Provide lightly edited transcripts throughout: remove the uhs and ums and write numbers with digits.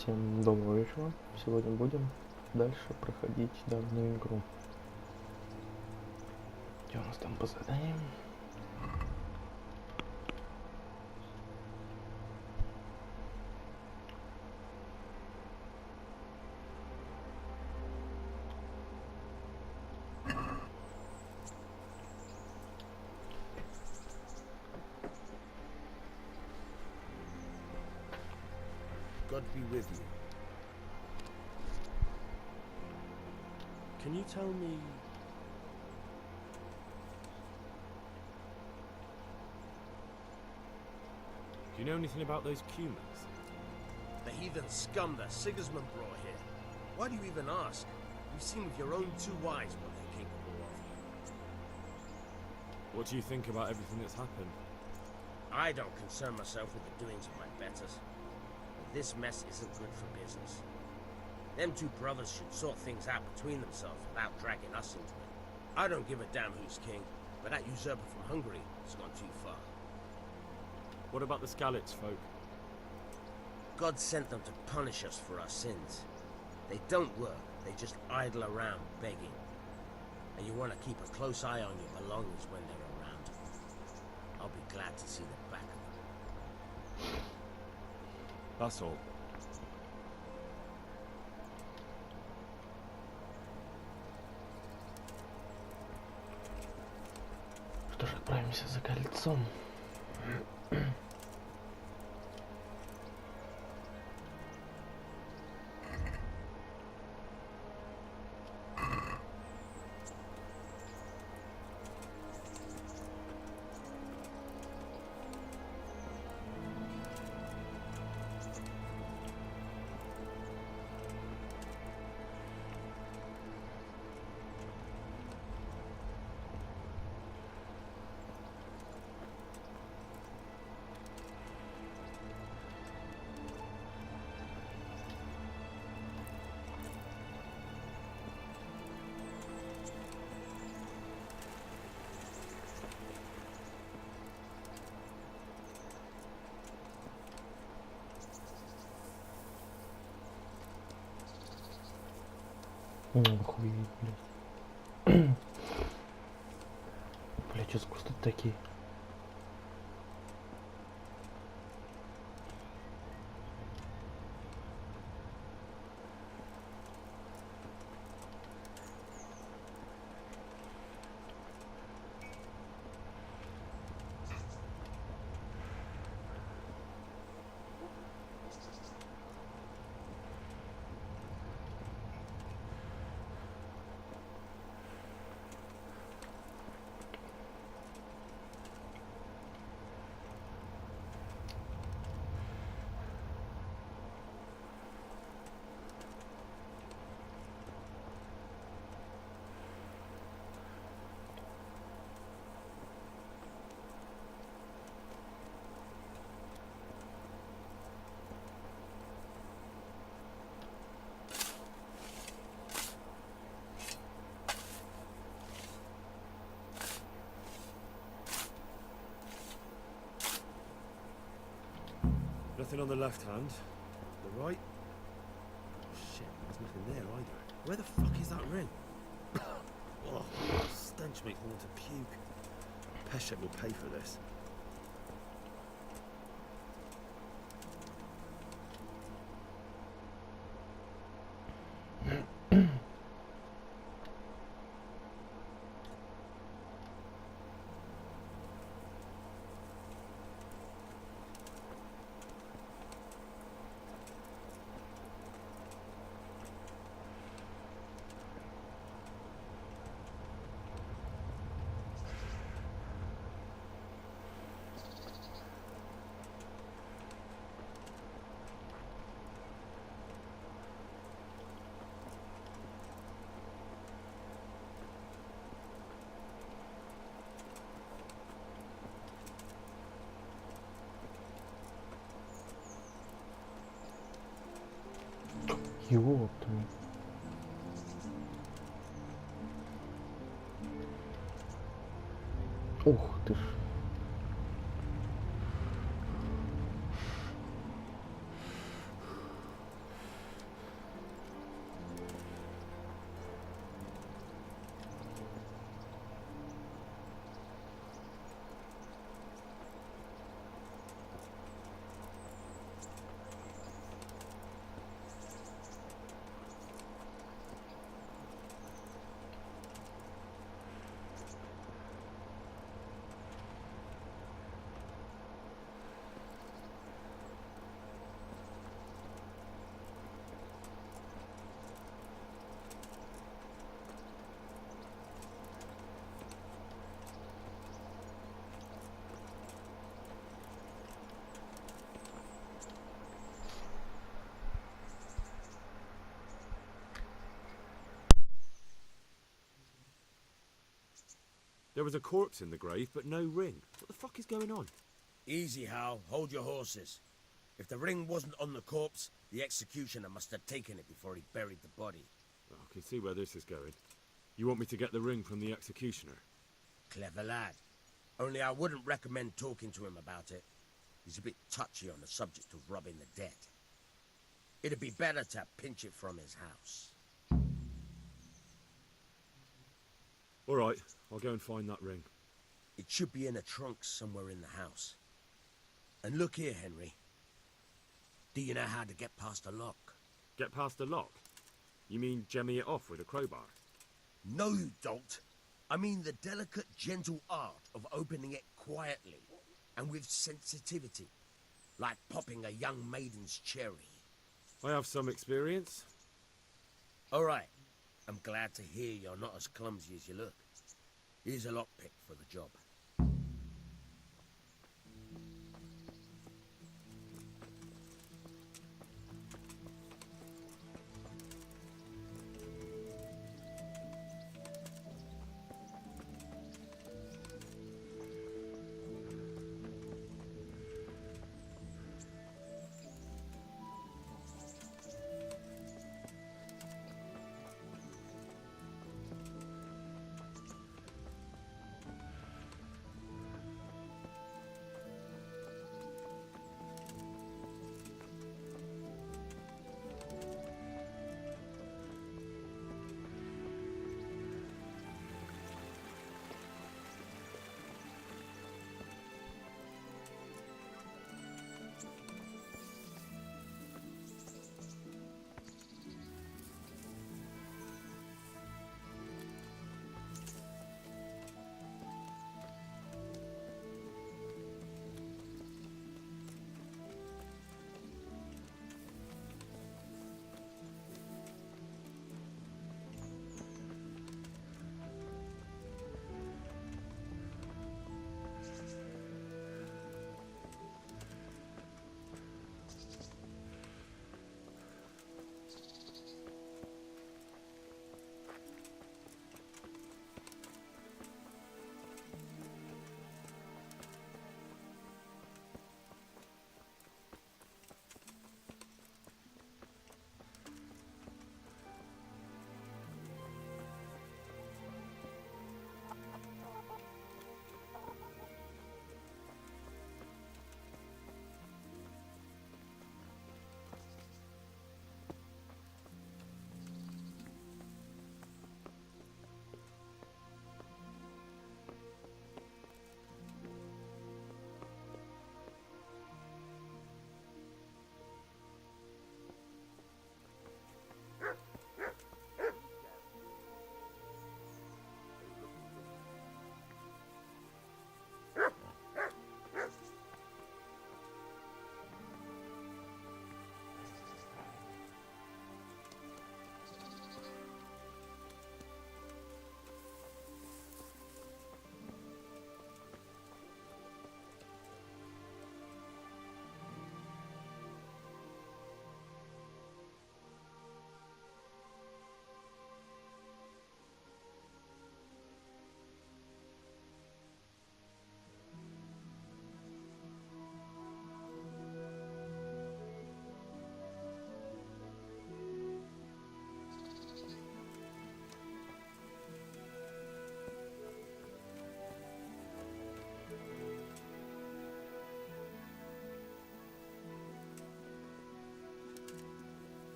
Всем доброго вечера. Сегодня будем дальше проходить данную игру. Что у нас там по заданиям? God be with you. Can you tell me... Do you know anything about those humans? The heathen scum that Sigismund brought here. Why do you even ask? You've seen with your own two eyes what they're capable of. What do you think about everything that's happened? I don't concern myself with the doings of my betters. But this mess isn't good for business. Them two brothers should sort things out between themselves without dragging us into it. I don't give a damn who's king, but that usurper from Hungary has gone too far. What about the Skalitz folk? God sent them to punish us for our sins. They don't work, they just idle around begging. And you want to keep a close eye on your belongings when they're around. I'll be glad to see the back of them. That's all. Что ж, отправимся за кольцом. Охуеть, блядь. Блядь, что за кусты такие? Nothing on the left hand. The right? Oh shit, there's nothing there either. Where the fuck is that ring? Oh, stench makes me want to puke. Peshek will pay for this. Ёпта. Ух ты ж. There was a corpse in the grave, but no ring. What the fuck is going on? Easy, Hal. Hold your horses. If the ring wasn't on the corpse, the executioner must have taken it before he buried the body. I can see where this is going. You want me to get the ring from the executioner? Clever lad. Only I wouldn't recommend talking to him about it. He's a bit touchy on the subject of robbing the dead. It'd be better to pinch it from his house. All right, I'll go and find that ring. It should be in a trunk somewhere in the house. And look here, Henry. Do you know how to get past a lock? Get past the lock? You mean jemmy it off with a crowbar? No, you don't. I mean the delicate, gentle art of opening it quietly and with sensitivity, like popping a young maiden's cherry. I have some experience. All right. I'm glad to hear you're not as clumsy as you look. Here's a lockpick for the job.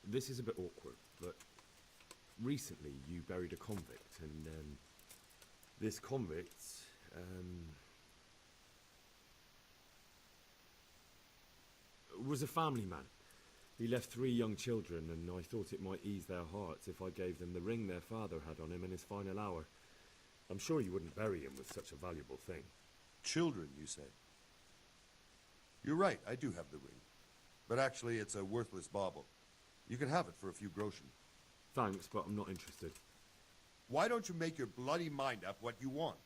This is a bit awkward, but recently you buried a convict, and this convict was a family man. He left 3 young children, and I thought it might ease their hearts if I gave them the ring their father had on him in his final hour. I'm sure you wouldn't bury him with such a valuable thing. Children, you say? You're right, I do have the ring. But actually, it's a worthless bauble. You can have it for a few groschen. Thanks, but I'm not interested. Why don't you make your bloody mind up what you want?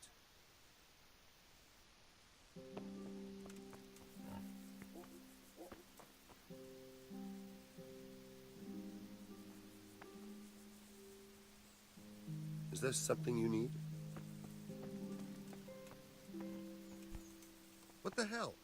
Is there something you need? What the hell?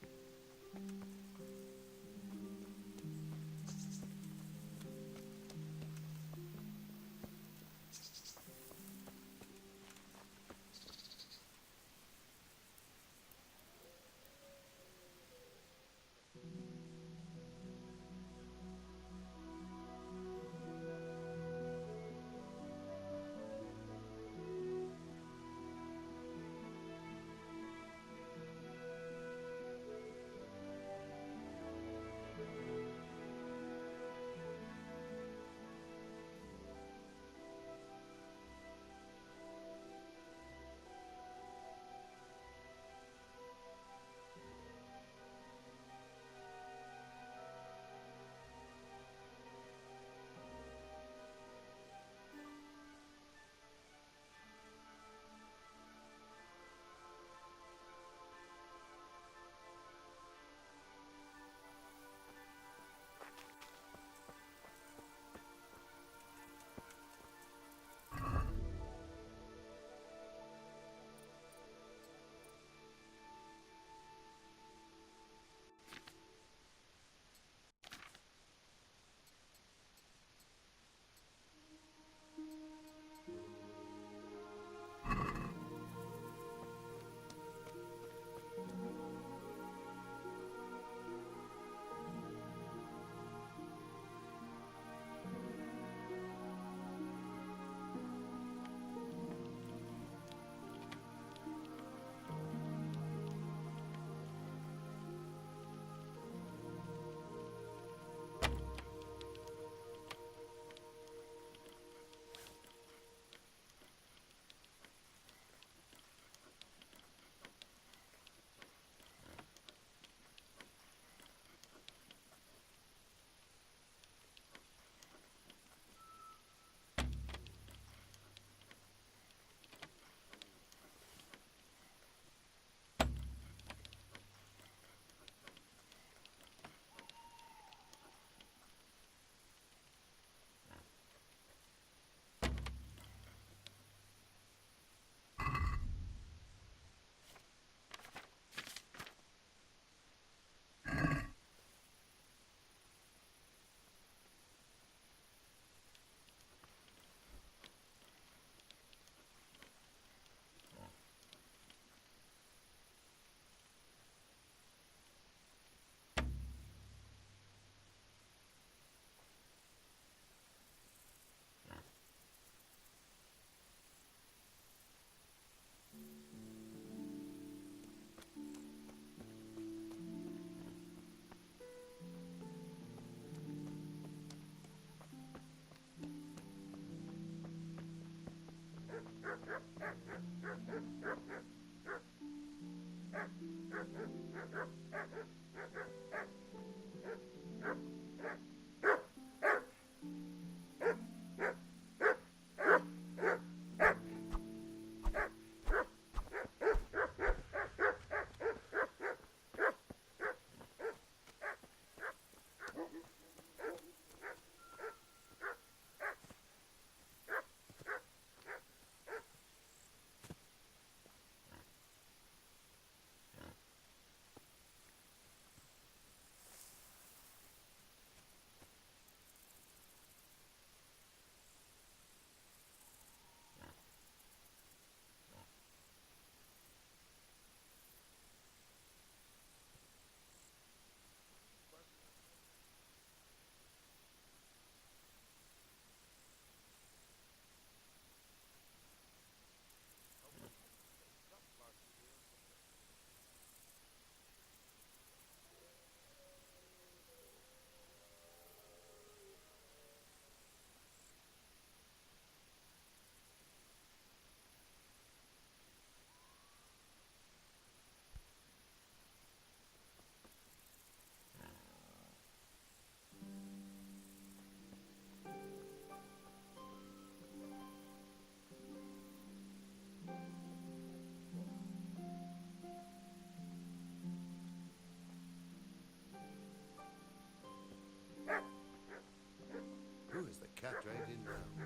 Who is the cat dragged in now?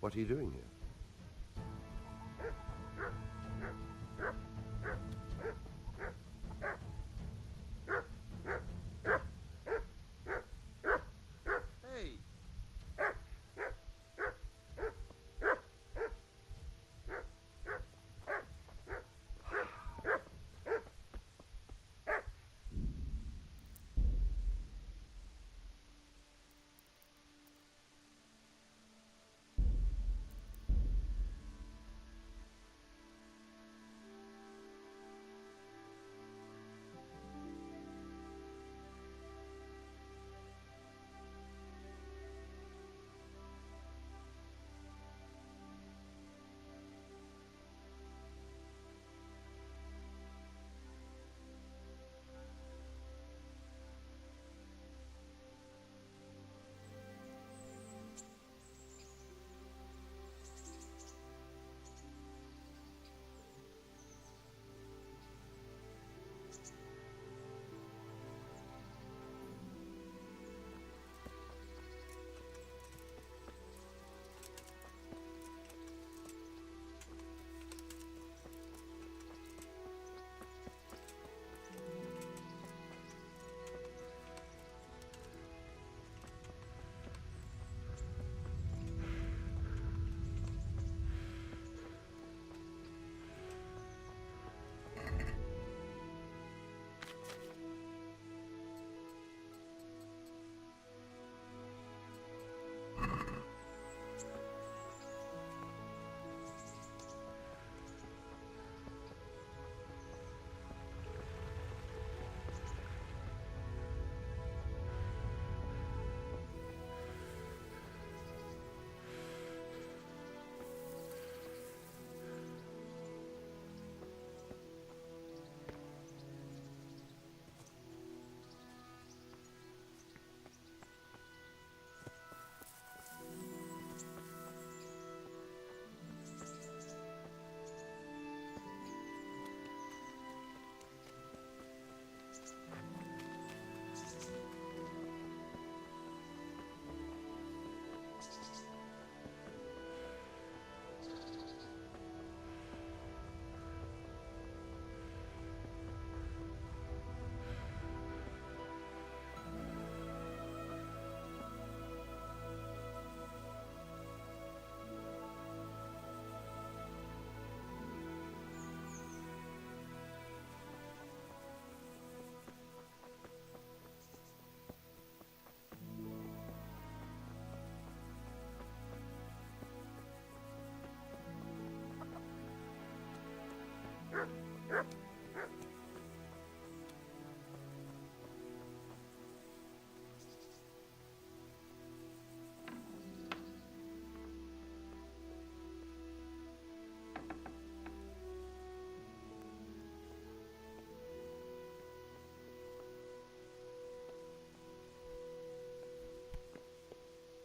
What are you doing here? Hey!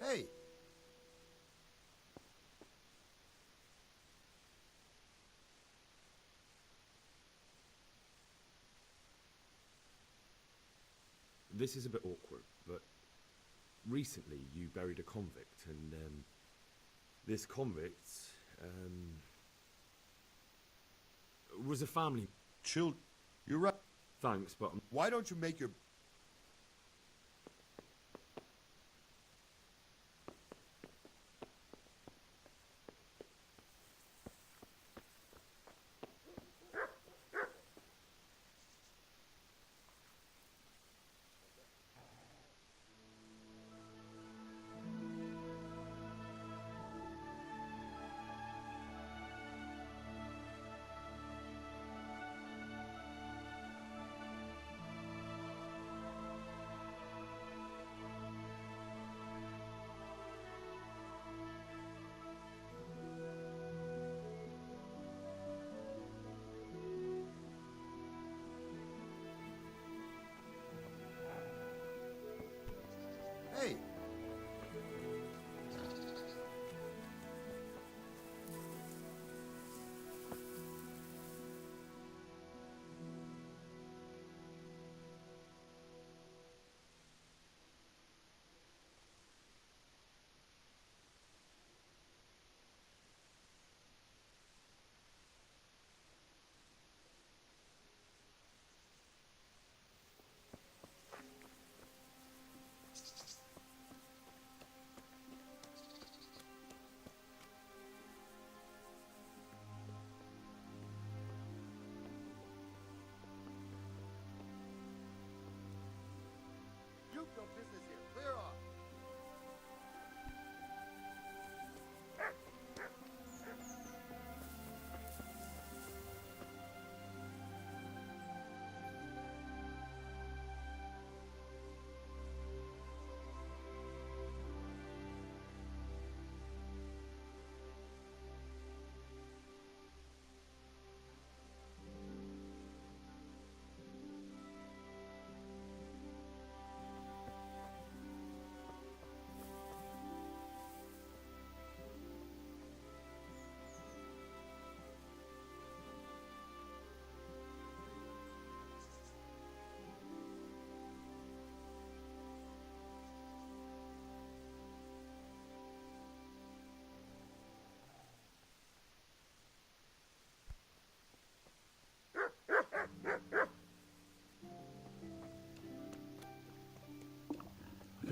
Hey! This is a bit awkward, but recently you buried a convict, and this convict was a family. Chill. You're right. Thanks, but Why don't you make your...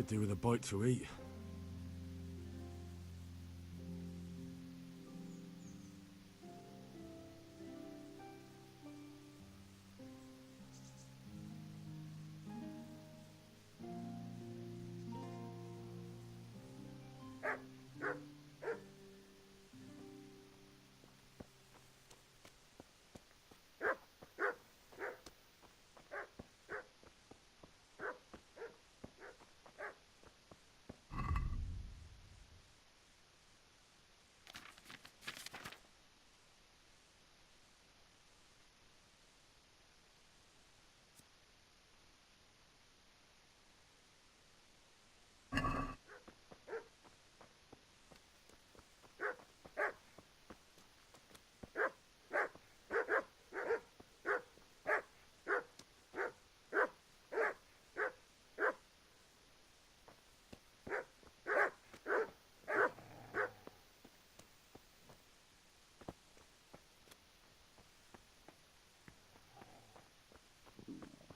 Could do with a bite to eat.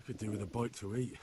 Could do with a bite to eat.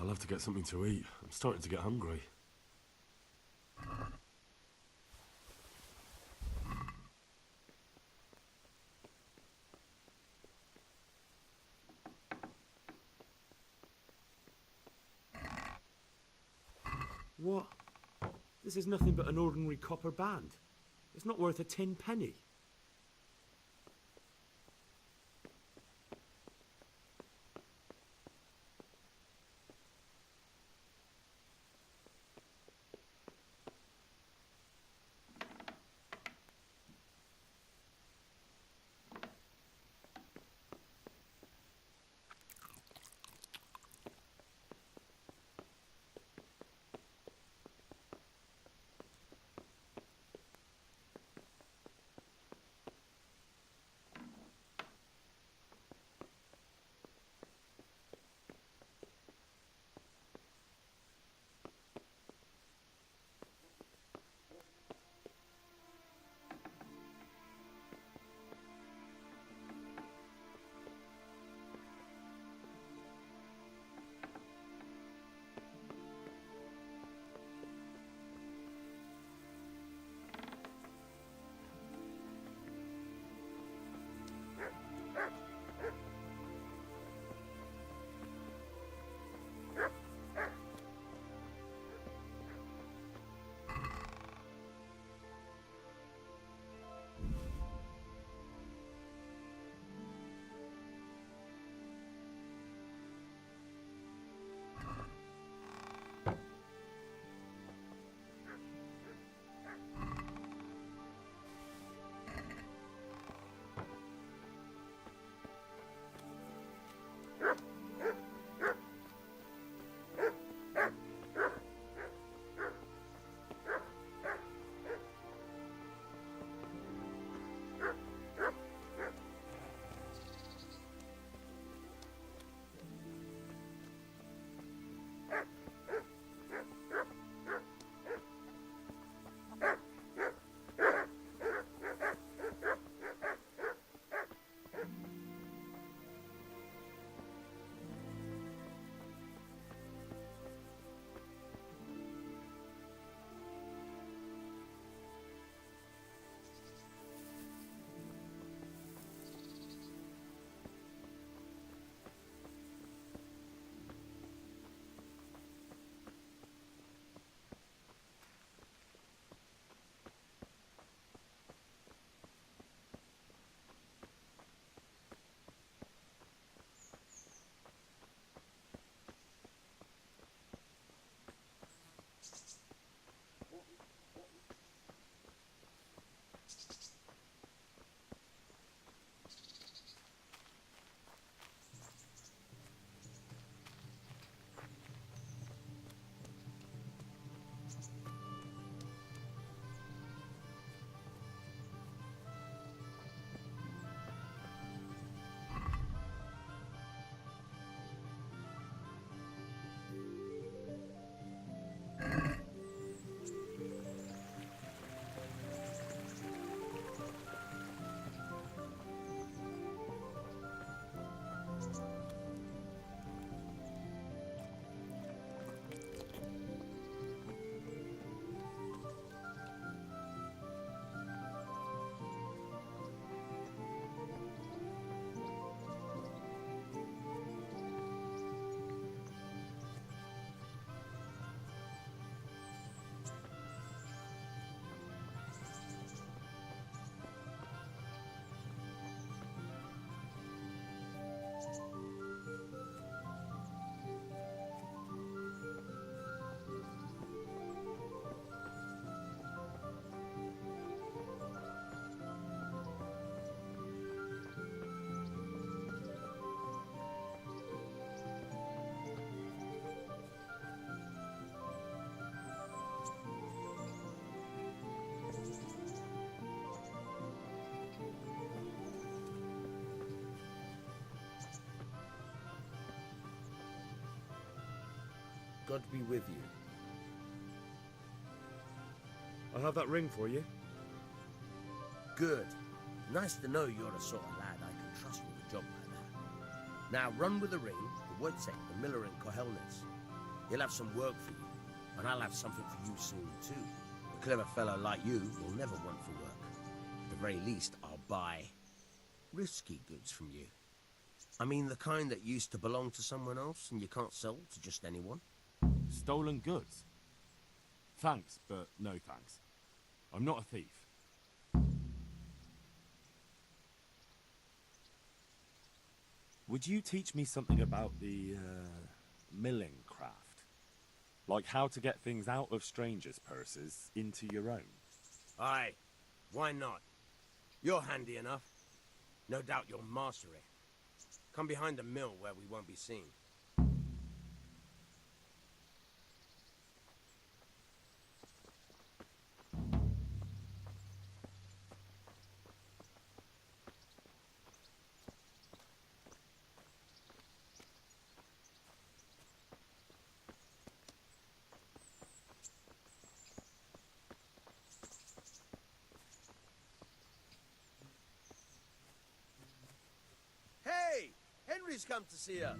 I'll have to get something to eat. I'm starting to get hungry. What? This is nothing but an ordinary copper band. It's not worth a 10 penny. God be with you. I'll have that ring for you. Good. Nice to know you're the sort of lad I can trust with a job like that. Now run with the ring, the Wojciech, the miller in Kohelnitz. He'll have some work for you, and I'll have something for you soon too. A clever fellow like you will never want for work. At the very least, I'll buy risky goods from you. I mean the kind that used to belong to someone else and you can't sell to just anyone. Stolen goods? Thanks, but no thanks. I'm not a thief. Would you teach me something about the, milling craft? Like how to get things out of strangers' purses into your own? Aye, why not? You're handy enough. No doubt you'll master it. Come behind the mill where we won't be seen. Hey! Henry's come to see us.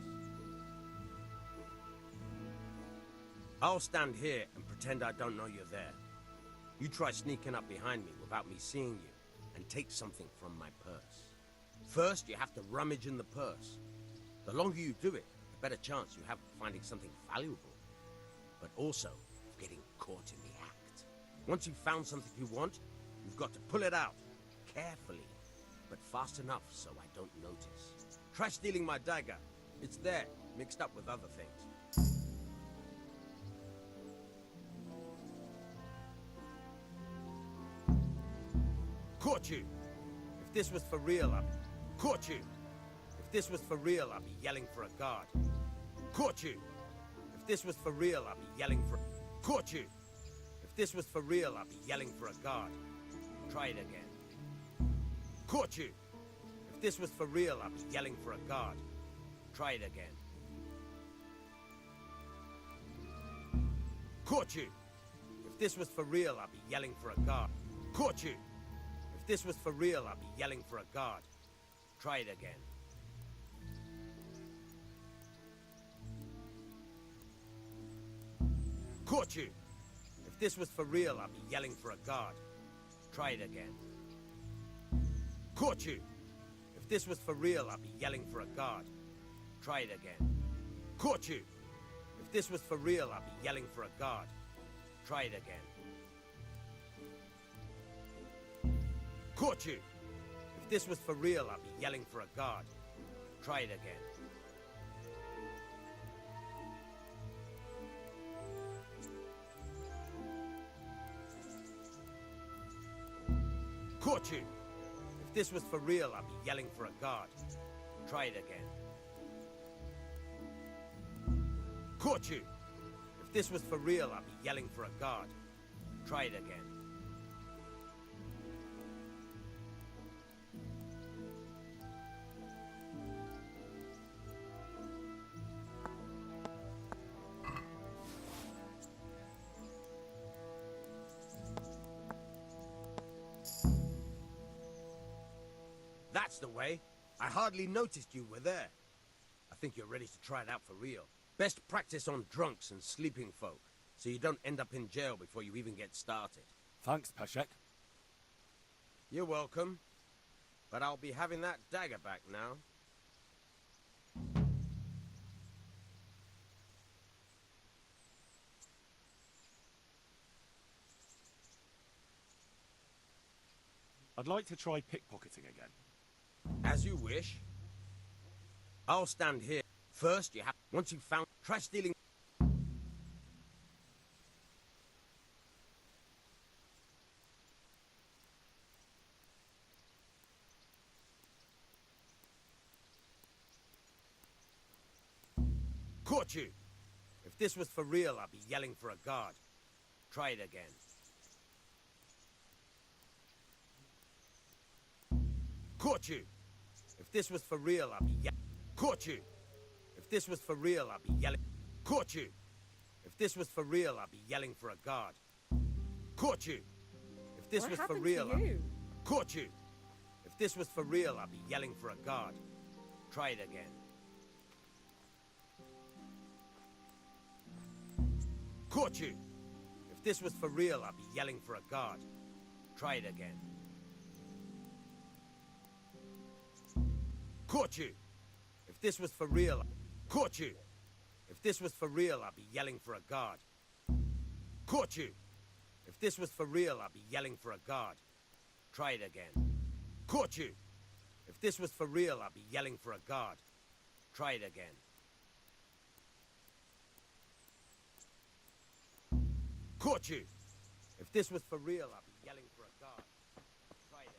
I'll stand here and pretend I don't know you're there. You try sneaking up behind me without me seeing you and take something from my purse. First, you have to rummage in the purse. The longer you do it, the better chance you have of finding something valuable, but also of getting caught in the act. Once you've found something you want, you've got to pull it out, carefully, but fast enough so I don't notice. Try stealing my dagger. It's there, mixed up with other things. Caught you! If this was for real, I'd be... Caught you! If this was for real, I'd be yelling for a guard. Caught you! If this was for real, I'd be yelling for... Caught you! If this was for real, I'd be yelling for a guard. Try it again. Caught you! If this was for real, I'd be yelling for a guard. Try it again. Caught you! If this was for real, I'd be yelling for a guard. Caught you! If this was for real, I'd be yelling for a guard. Try it again. Caught you! If this was for real, I'd be yelling for a guard. Try it again. Caught you! If this was for real, I'd be yelling for a guard. Try it again. Caught you! If this was for real, I'd be yelling for a guard. Try it again. Caught you! If this was for real, I'd be yelling for a guard. Try it again. Caught you! If this was for real, I'd be yelling for a guard. Try it again. Caught you! If this was for real, I'd be yelling for a guard. Try it again. That's the way. I hardly noticed you were there. I think you're ready to try it out for real. Best practice on drunks and sleeping folk, so you don't end up in jail before you even get started. Thanks, Peshek. You're welcome. But I'll be having that dagger back now. I'd like to try pickpocketing again. As you wish. I'll stand here. First, you have... Once you've found... Try stealing... Caught you! If this was for real, I'd be yelling for a guard. Try it again. Caught you! If this was for real, I'd be yelling. Caught you! If this was for real, I'd be yelling. Caught you! If this was for real, I'd be yelling for a guard. Caught you! If this was for real, I'd be... Caught you! If this was for real, I'd be yelling for a guard. Try it again. Caught you! If this was for real, I'd be yelling for a guard. Try it again. Caught you! If this was for real... Caught you! If this was for real, I'd be yelling for a guard. Caught you! If this was for real, I'd be yelling for a guard. Try it again. Caught you! If this was for real, I'd be yelling for a guard. Try it again. Caught you! If this was for real, I'd be yelling for a guard. Try it again.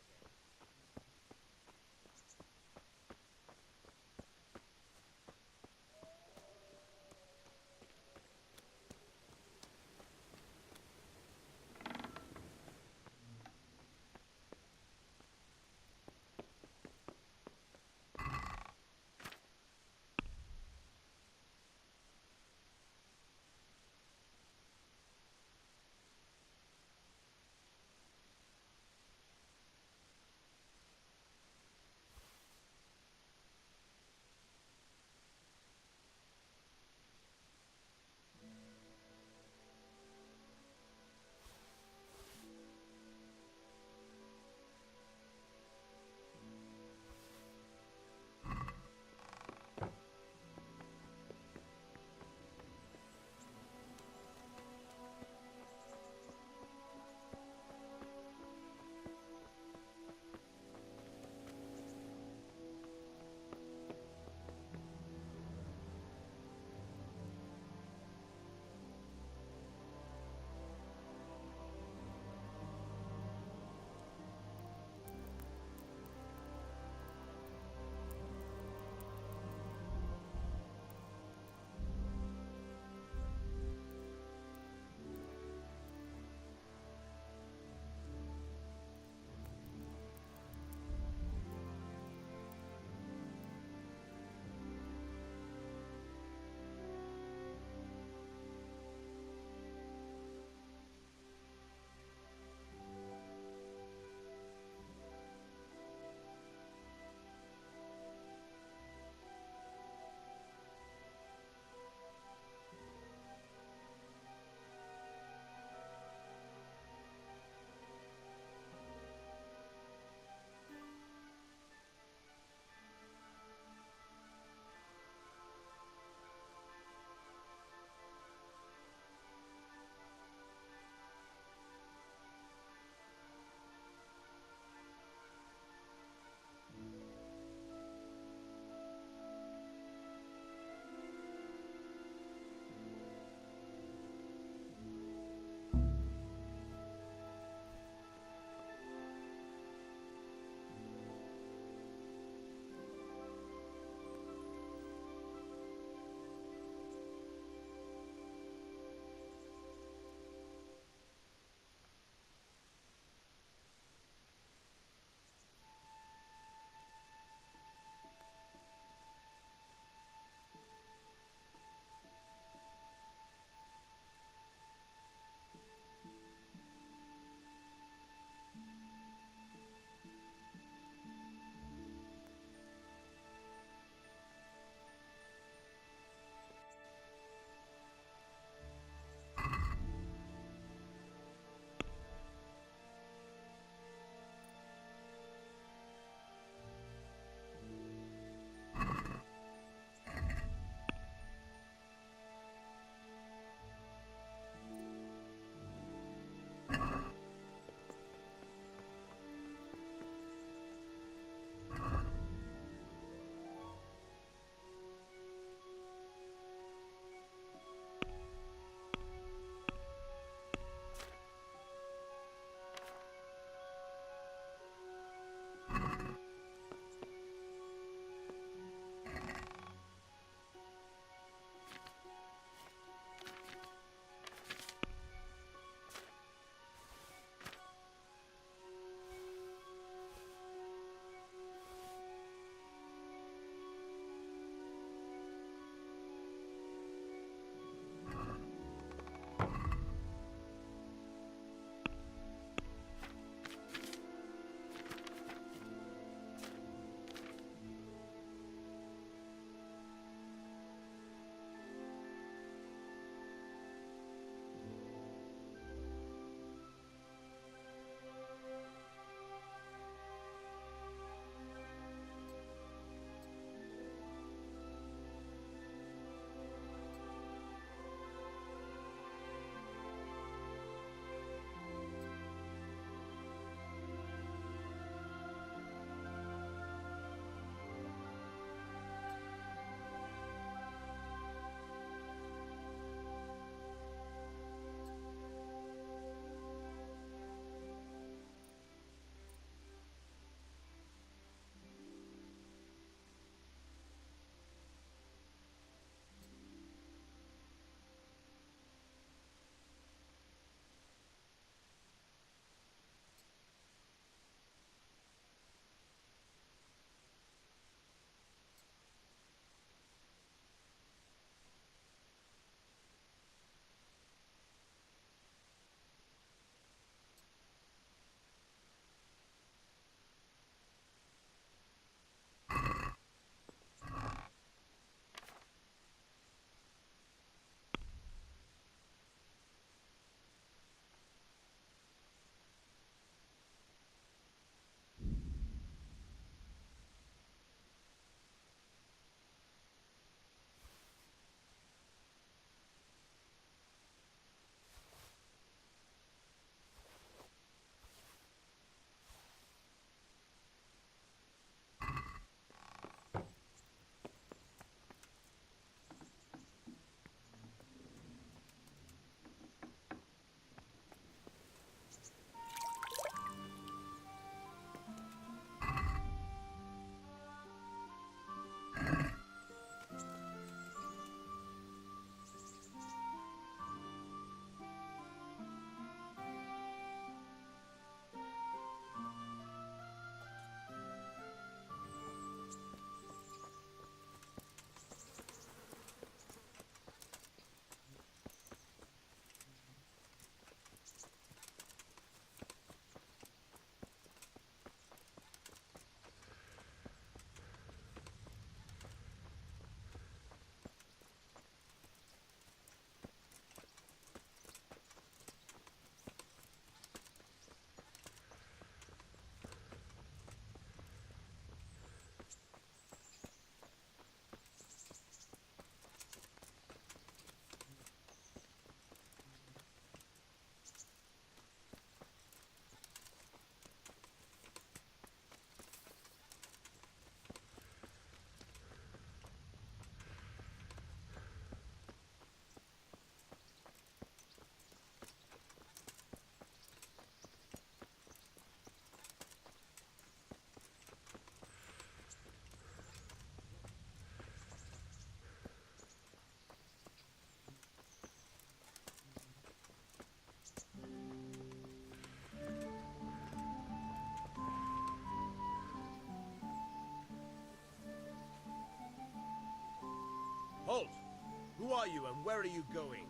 Who are you and where are you going?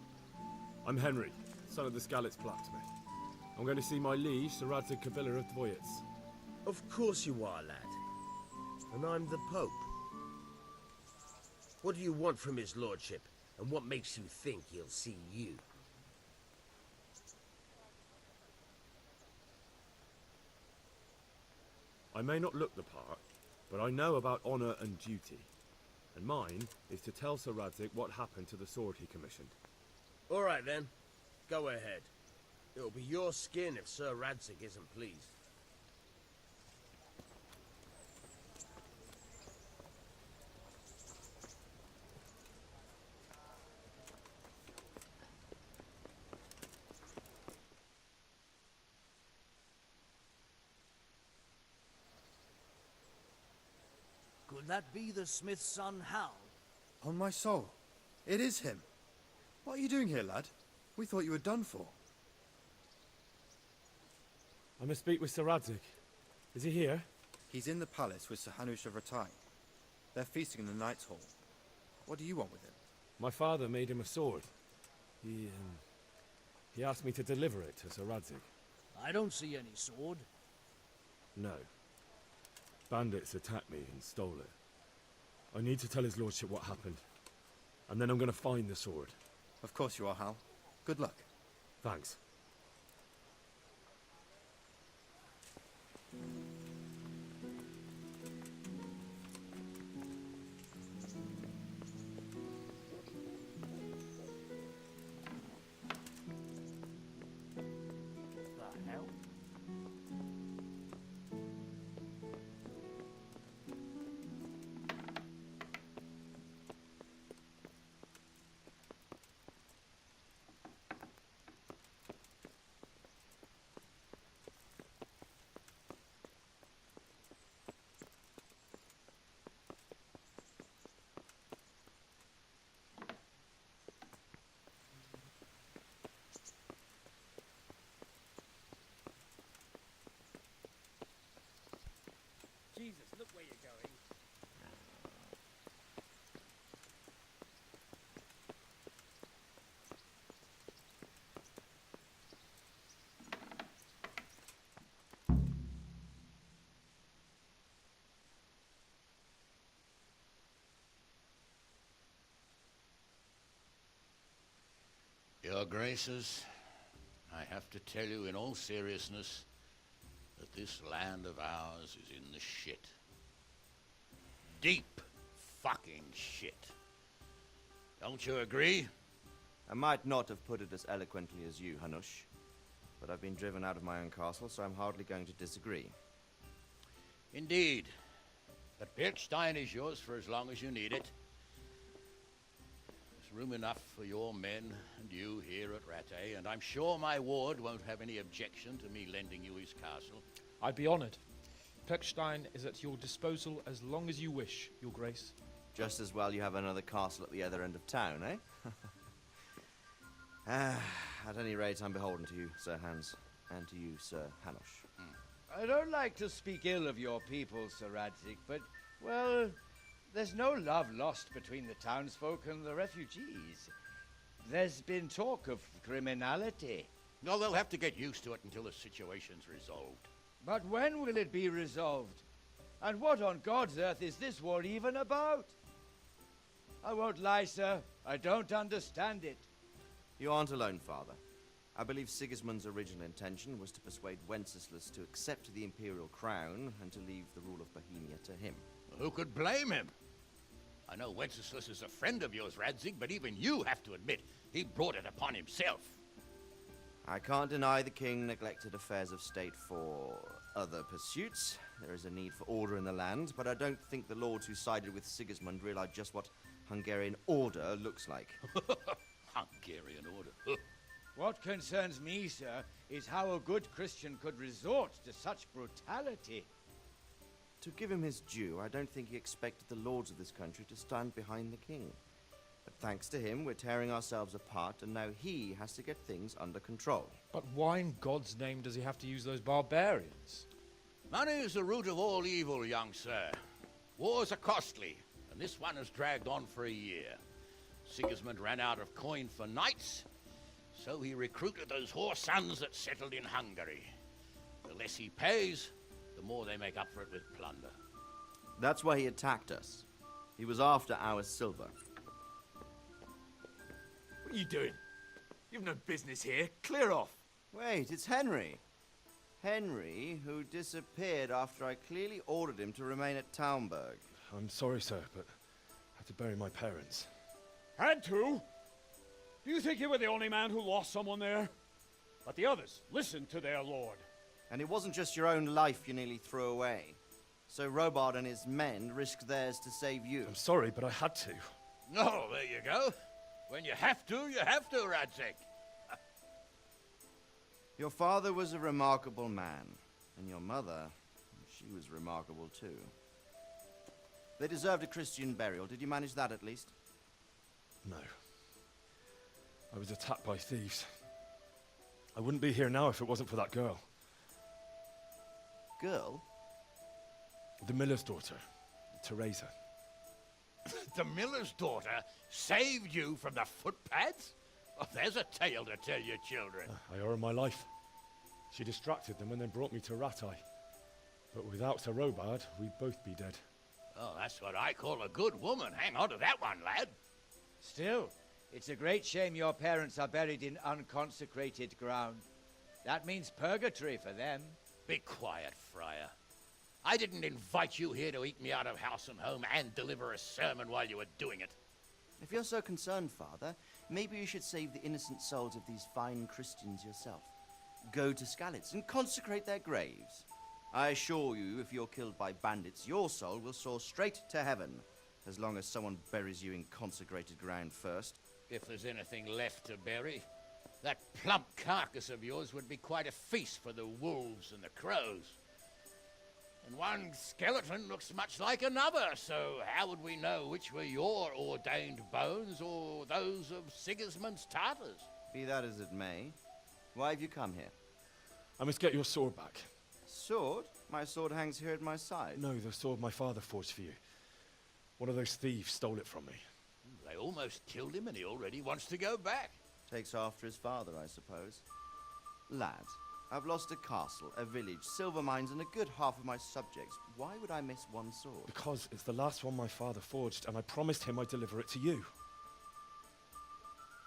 I'm Henry, son of the Skalitz blacksmith. I'm going to see my liege, Sir Radzig Kabila of Dvoyitz. Of course you are, lad. And I'm the Pope. What do you want from his lordship? And what makes you think he'll see you? I may not look the part, but I know about honor and duty. And mine is to tell Sir Radzig what happened to the sword he commissioned. All right, then. Go ahead. It'll be your skin if Sir Radzig isn't pleased. Could that be the smith's son, Hal? On my soul, it is him. What are you doing here, lad? We thought you were done for. I must speak with Sir Radzig. Is he here? He's in the palace with Sir Hanush of Rattay. They're feasting in the Knight's Hall. What do you want with him? My father made him a sword. He asked me to deliver it to Sir Radzig. I don't see any sword. No. Bandits attacked me and stole it. I need to tell his lordship what happened. And then I'm going to find the sword. Of course you are, Hal. Good luck. Thanks. The hell? Jesus, look where you're going. Your Graces, I have to tell you in all seriousness that this land of ours is in the shit. Deep fucking shit. Don't you agree? I might not have put it as eloquently as you, Hanush, but I've been driven out of my own castle, so I'm hardly going to disagree. Indeed. But Pilchstein is yours for as long as you need it. There's room enough for your men and you here at Rattay, and I'm sure my ward won't have any objection to me lending you his castle. I'd be honored. Pechstein is at your disposal as long as you wish, Your Grace. Just as well you have another castle at the other end of town, eh? At any rate, I'm beholden to you, Sir Hans, and to you, Sir Hanush. I don't like to speak ill of your people, Sir Radzig, but, well, there's no love lost between the townsfolk and the refugees. There's been talk of criminality. No, they'll have to get used to it until the situation's resolved. But when will it be resolved? And what on God's earth is this war even about? I won't lie, sir. I don't understand it. You aren't alone, Father. I believe Sigismund's original intention was to persuade Wenceslas to accept the imperial crown and to leave the rule of Bohemia to him. Who could blame him? I know Wenceslas is a friend of yours, Radzig, but even you have to admit he brought it upon himself. I can't deny the king neglected affairs of state for other pursuits. There is a need for order in the land, but I don't think the lords who sided with Sigismund realize just what Hungarian order looks like. Hungarian order. What concerns me, sir, is how a good Christian could resort to such brutality. To give him his due, I don't think he expected the lords of this country to stand behind the king. But thanks to him, we're tearing ourselves apart, and now he has to get things under control. But why in God's name does he have to use those barbarians? Money is the root of all evil, young sir. Wars are costly, and this one has dragged on for a year. Sigismund ran out of coin for knights, so he recruited those whore sons that settled in Hungary. The less he pays, the more they make up for it with plunder. That's why he attacked us. He was after our silver. What are you doing? You've no business here. Clear off. Wait, it's Henry. Henry, who disappeared after I clearly ordered him to remain at Townburg. I'm sorry, sir, but I had to bury my parents. Had to? Do you think you were the only man who lost someone there? But the others listened to their lord. And it wasn't just your own life you nearly threw away. So Robard and his men risked theirs to save you. I'm sorry, but I had to. Oh, there you go. When you have to, Radzig. Your father was a remarkable man, and your mother, she was remarkable too. They deserved a Christian burial. Did you manage that at least? No. I was attacked by thieves. I wouldn't be here now if it wasn't for that girl. Girl? The miller's daughter, Teresa. The miller's daughter saved you from the footpads? Oh, there's a tale to tell your children. I owe her my life. She distracted them and then brought me to Rattay. But without Sir Robard, we'd both be dead. Oh, that's what I call a good woman. Hang on to that one, lad. Still, it's a great shame your parents are buried in unconsecrated ground. That means purgatory for them. Be quiet, Friar. I didn't invite you here to eat me out of house and home and deliver a sermon while you were doing it. If you're so concerned, Father, maybe you should save the innocent souls of these fine Christians yourself. Go to Skalitz and consecrate their graves. I assure you, if you're killed by bandits, your soul will soar straight to heaven, as long as someone buries you in consecrated ground first. If there's anything left to bury, that plump carcass of yours would be quite a feast for the wolves and the crows. And one skeleton looks much like another, so how would we know which were your ordained bones or those of Sigismund's Tartars? Be that as it may, why have you come here? I must get your sword back. Sword? My sword hangs here at my side. No, the sword my father forged for you. One of those thieves stole it from me. They almost killed him and he already wants to go back. Takes after his father, I suppose. Lad, I've lost a castle, a village, silver mines, and a good half of my subjects. Why would I miss one sword? Because it's the last one my father forged, and I promised him I'd deliver it to you.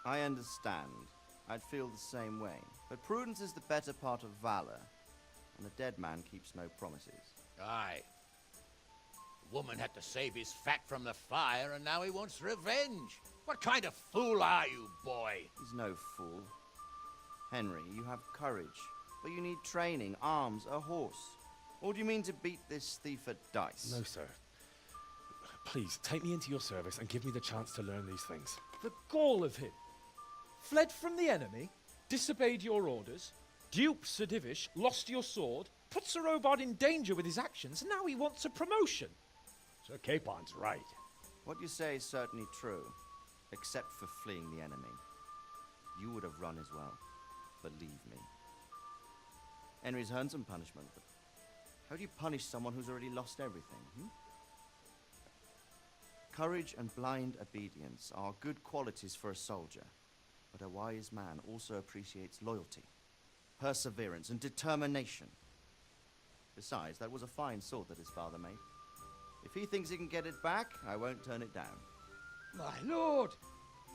I understand. I'd feel the same way. But prudence is the better part of valor, and a dead man keeps no promises. Aye. The woman had to save his fat from the fire, and now he wants revenge. What kind of fool are you, boy? He's no fool. Henry, you have courage, but you need training, arms, a horse. Or do you mean to beat this thief at dice? No, sir. Please, take me into your service and give me the chance to learn these things. The gall of him. Fled from the enemy, disobeyed your orders, duped Sir Divish, lost your sword, put Sir Robard in danger with his actions, and now he wants a promotion. Sir Capon's right. What you say is certainly true, except for fleeing the enemy. You would have run as well, believe me. Henry's earned some punishment, but how do you punish someone who's already lost everything, Courage and blind obedience are good qualities for a soldier, but a wise man also appreciates loyalty, perseverance, and determination. Besides, that was a fine sword that his father made. If he thinks he can get it back, I won't turn it down. My lord,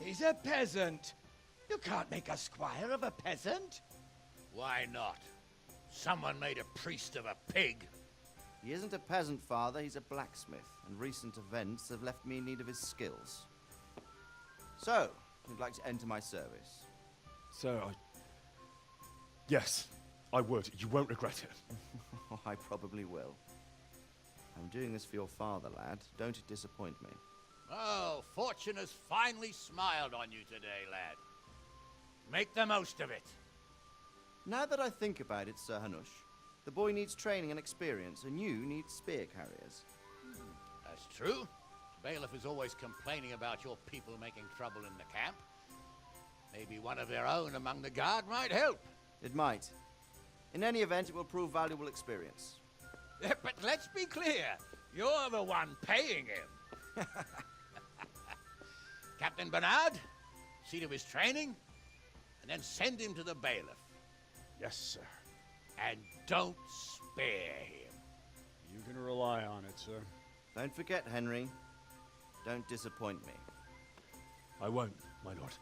he's a peasant. You can't make a squire of a peasant. Why not? Someone made a priest of a pig. He isn't a peasant, Father, he's a blacksmith, and recent events have left me in need of his skills. So, you'd like to enter my service? Sir, Yes, I would. You won't regret it. I probably will. I'm doing this for your father, lad. Don't it disappoint me. Oh, fortune has finally smiled on you today, lad. Make the most of it. Now that I think about it, Sir Hanush, the boy needs training and experience, and you need spear carriers. That's true. Bailiff is always complaining about your people making trouble in the camp. Maybe one of their own among the guard might help. It might. In any event, it will prove valuable experience. But let's be clear. You're the one paying him. Captain Bernard, see to his training, and then send him to the bailiff. Yes, sir. And don't spare him. You can rely on it, sir. Don't forget, Henry. Don't disappoint me. I won't, my lord.